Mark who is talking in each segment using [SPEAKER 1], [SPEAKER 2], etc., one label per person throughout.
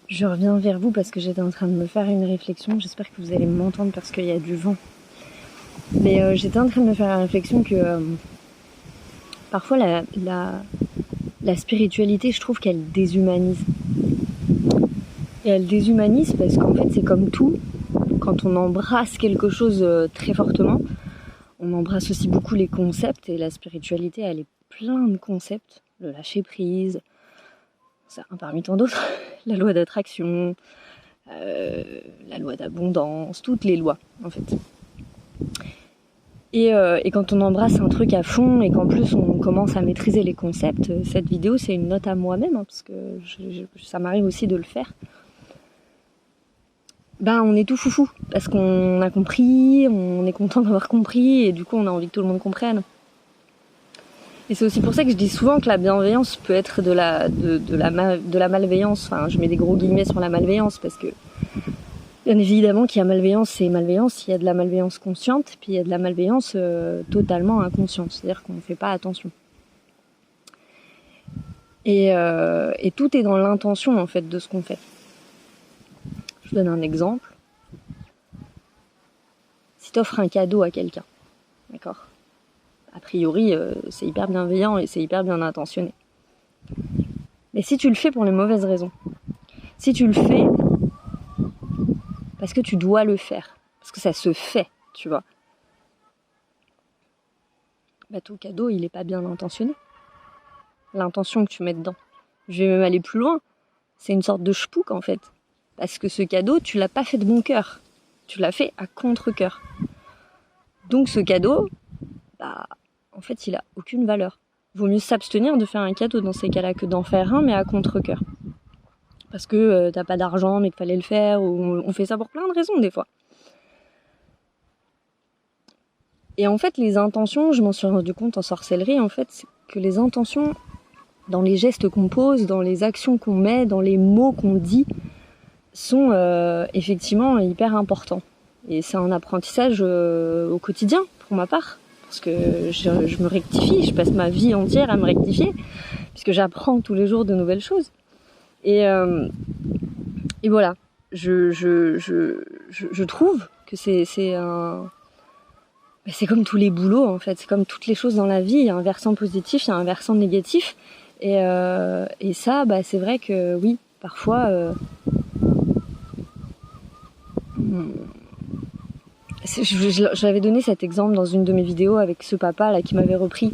[SPEAKER 1] Je reviens vers vous parce que j'étais en train de me faire une réflexion. J'espère que vous allez m'entendre parce qu'il y a du vent. Mais j'étais en train de me faire la réflexion que parfois la spiritualité, je trouve qu'elle déshumanise. Et elle déshumanise parce qu'en fait, c'est comme tout. Quand on embrasse quelque chose très fortement, on embrasse aussi beaucoup les concepts. Et la spiritualité, elle est plein de concepts. Le lâcher prise, c'est un parmi tant d'autres. La loi d'attraction, la loi d'abondance, toutes les lois en fait. Et quand on embrasse un truc à fond et qu'en plus on commence à maîtriser les concepts, cette vidéo c'est une note à moi-même hein, parce que ça m'arrive aussi de le faire. Ben on est tout foufou parce qu'on a compris, on est content d'avoir compris et du coup on a envie que tout le monde comprenne. Et c'est aussi pour ça que je dis souvent que la bienveillance peut être de la malveillance. Enfin, je mets des gros guillemets sur la malveillance parce que bien évidemment qu'il y a malveillance et malveillance. Il y a de la malveillance consciente, puis il y a de la malveillance totalement inconsciente. C'est-à-dire qu'on ne fait pas attention. Et tout est dans l'intention en fait de ce qu'on fait. Je vous donne un exemple. Si tu offres un cadeau à quelqu'un, d'accord ? A priori, c'est hyper bienveillant et c'est hyper bien intentionné. Mais si tu le fais pour les mauvaises raisons, si tu le fais parce que tu dois le faire, parce que ça se fait, tu vois, bah ton cadeau, il est pas bien intentionné. L'intention que tu mets dedans. Je vais même aller plus loin. C'est une sorte de chpouk en fait. Parce que ce cadeau, tu l'as pas fait de bon cœur. Tu l'as fait à contre-cœur. Donc ce cadeau, bah, en fait, il a aucune valeur. Vaut mieux s'abstenir de faire un cadeau dans ces cas-là que d'en faire un, mais à contre-cœur. Parce que t'as pas d'argent, mais qu'il fallait le faire, ou on fait ça pour plein de raisons des fois. Et en fait, les intentions, je m'en suis rendu compte en sorcellerie, en fait, c'est que les intentions, dans les gestes qu'on pose, dans les actions qu'on met, dans les mots qu'on dit, sont effectivement hyper importants. Et c'est un apprentissage au quotidien, pour ma part. Parce que je me rectifie, je passe ma vie entière à me rectifier, puisque j'apprends tous les jours de nouvelles choses. Et voilà, je trouve que c'est comme tous les boulots en fait, c'est comme toutes les choses dans la vie, il y a un versant positif, il y a un versant négatif. Et ça, c'est vrai que oui, parfois... J'avais donné cet exemple dans une de mes vidéos avec ce papa là qui m'avait repris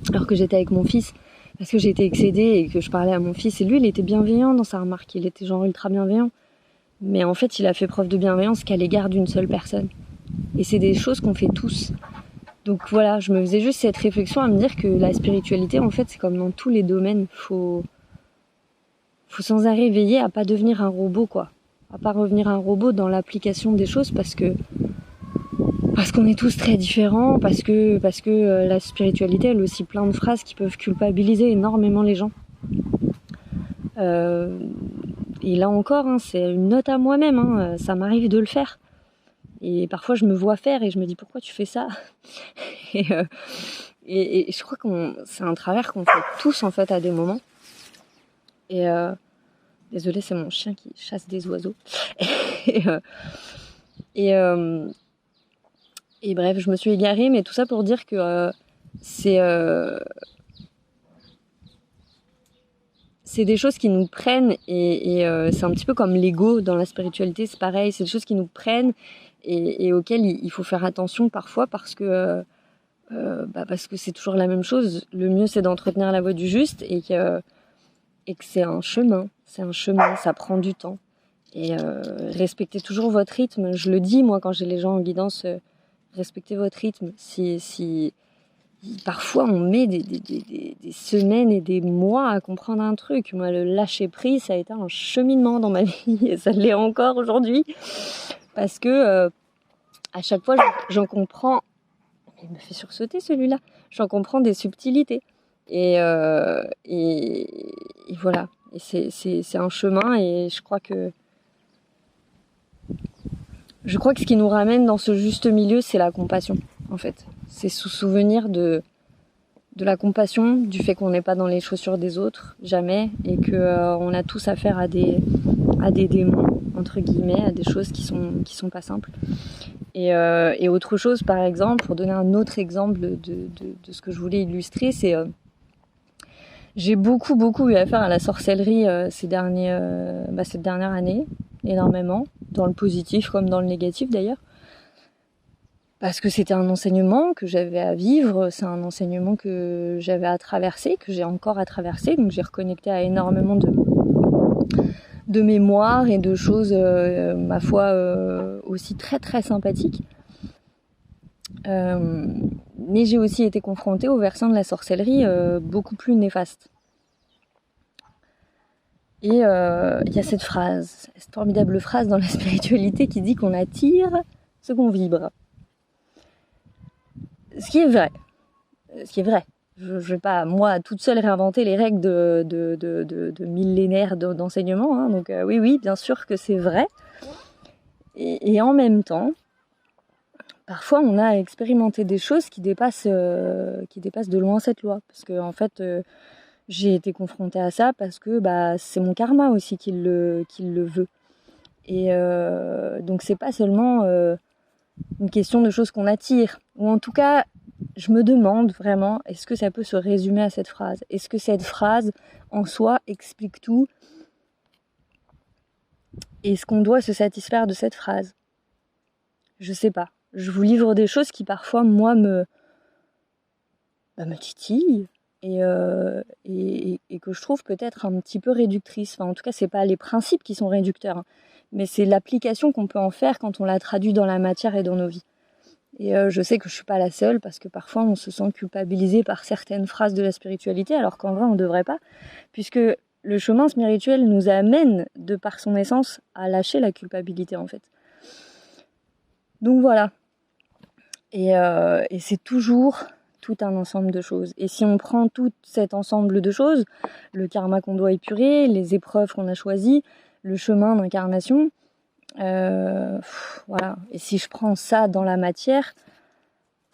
[SPEAKER 1] alors que j'étais avec mon fils parce que j'étais excédée et que je parlais à mon fils et lui il était bienveillant dans sa remarque, il était genre ultra bienveillant mais en fait il a fait preuve de bienveillance qu'à l'égard d'une seule personne et c'est des choses qu'on fait tous. Donc voilà, je me faisais juste cette réflexion à me dire que la spiritualité en fait c'est comme dans tous les domaines, faut sans arrêt veiller à pas devenir un robot quoi, à pas revenir un robot dans l'application des choses parce qu'on est tous très différents, parce que la spiritualité elle a aussi plein de phrases qui peuvent culpabiliser énormément les gens. Et là encore, hein, c'est une note à moi-même, hein, ça m'arrive de le faire. Et parfois je me vois faire et je me dis pourquoi tu fais ça et je crois que c'est un travers qu'on fait tous en fait à des moments. Et désolée, c'est mon chien qui chasse des oiseaux. Et bref, je me suis égarée, mais tout ça pour dire que c'est des choses qui nous prennent et c'est un petit peu comme l'ego dans la spiritualité, c'est pareil, c'est des choses qui nous prennent et auxquelles il faut faire attention parfois parce que c'est toujours la même chose. Le mieux c'est d'entretenir la voie du juste et que c'est un chemin, ça prend du temps. Et respectez toujours votre rythme. Je le dis moi quand j'ai les gens en guidance, respectez votre rythme. Si parfois on met des semaines et des mois à comprendre un truc. Moi le lâcher prise ça a été un cheminement dans ma vie et ça l'est encore aujourd'hui parce que à chaque fois j'en comprends. Il me fait sursauter celui-là. J'en comprends des subtilités et voilà. Et c'est un chemin et je crois que ce qui nous ramène dans ce juste milieu, c'est la compassion, en fait. C'est se souvenir de de la compassion, du fait qu'on n'est pas dans les chaussures des autres, jamais, et que on a tous affaire à des démons, entre guillemets, à des choses qui sont pas simples. Et autre chose, par exemple, pour donner un autre exemple de ce que je voulais illustrer, c'est j'ai beaucoup eu affaire à la sorcellerie cette dernière année, énormément, dans le positif comme dans le négatif d'ailleurs. Parce que c'était un enseignement que j'avais à vivre, c'est un enseignement que j'avais à traverser, que j'ai encore à traverser, donc j'ai reconnecté à énormément de mémoires et de choses, ma foi, aussi très très sympathiques. Mais j'ai aussi été confrontée au versant de la sorcellerie beaucoup plus néfaste. Et il y a cette formidable phrase dans la spiritualité qui dit qu'on attire ce qu'on vibre. Ce qui est vrai. Je ne vais pas, moi, toute seule réinventer les règles de millénaires d'enseignement. Hein. Donc oui, bien sûr que c'est vrai. Et en même temps, parfois on a expérimenté des choses qui dépassent de loin cette loi. Parce que en fait, j'ai été confrontée à ça parce que c'est mon karma aussi qui le veut. Et donc c'est pas seulement une question de choses qu'on attire. Ou en tout cas, je me demande vraiment, est-ce que ça peut se résumer à cette phrase ? Est-ce que cette phrase, en soi, explique tout ? Est-ce qu'on doit se satisfaire de cette phrase ? Je sais pas. Je vous livre des choses qui parfois, moi, me titillent et que je trouve peut-être un petit peu réductrices. Enfin, en tout cas, c'est pas les principes qui sont réducteurs, hein, mais c'est l'application qu'on peut en faire quand on la traduit dans la matière et dans nos vies. Et je sais que je suis pas la seule, parce que parfois on se sent culpabilisé par certaines phrases de la spiritualité, alors qu'en vrai on devrait pas, puisque le chemin spirituel nous amène, de par son essence, à lâcher la culpabilité en fait. Donc voilà. Et c'est toujours tout un ensemble de choses. Et si on prend tout cet ensemble de choses, le karma qu'on doit épurer, les épreuves qu'on a choisies, le chemin d'incarnation, voilà. Et si je prends ça dans la matière,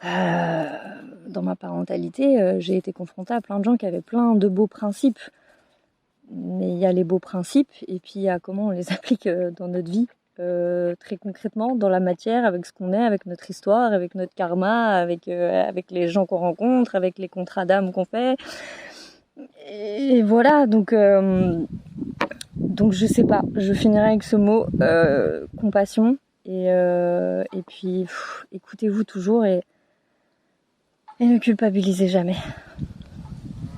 [SPEAKER 1] dans ma parentalité, j'ai été confrontée à plein de gens qui avaient plein de beaux principes. Mais il y a les beaux principes et puis il y a comment on les applique dans notre vie, très concrètement, dans la matière, avec ce qu'on est, avec notre histoire, avec notre karma, avec les gens qu'on rencontre, avec les contrats d'âme qu'on fait. Et voilà, donc je sais pas, je finirai avec ce mot, compassion, et puis écoutez-vous toujours et ne culpabilisez jamais.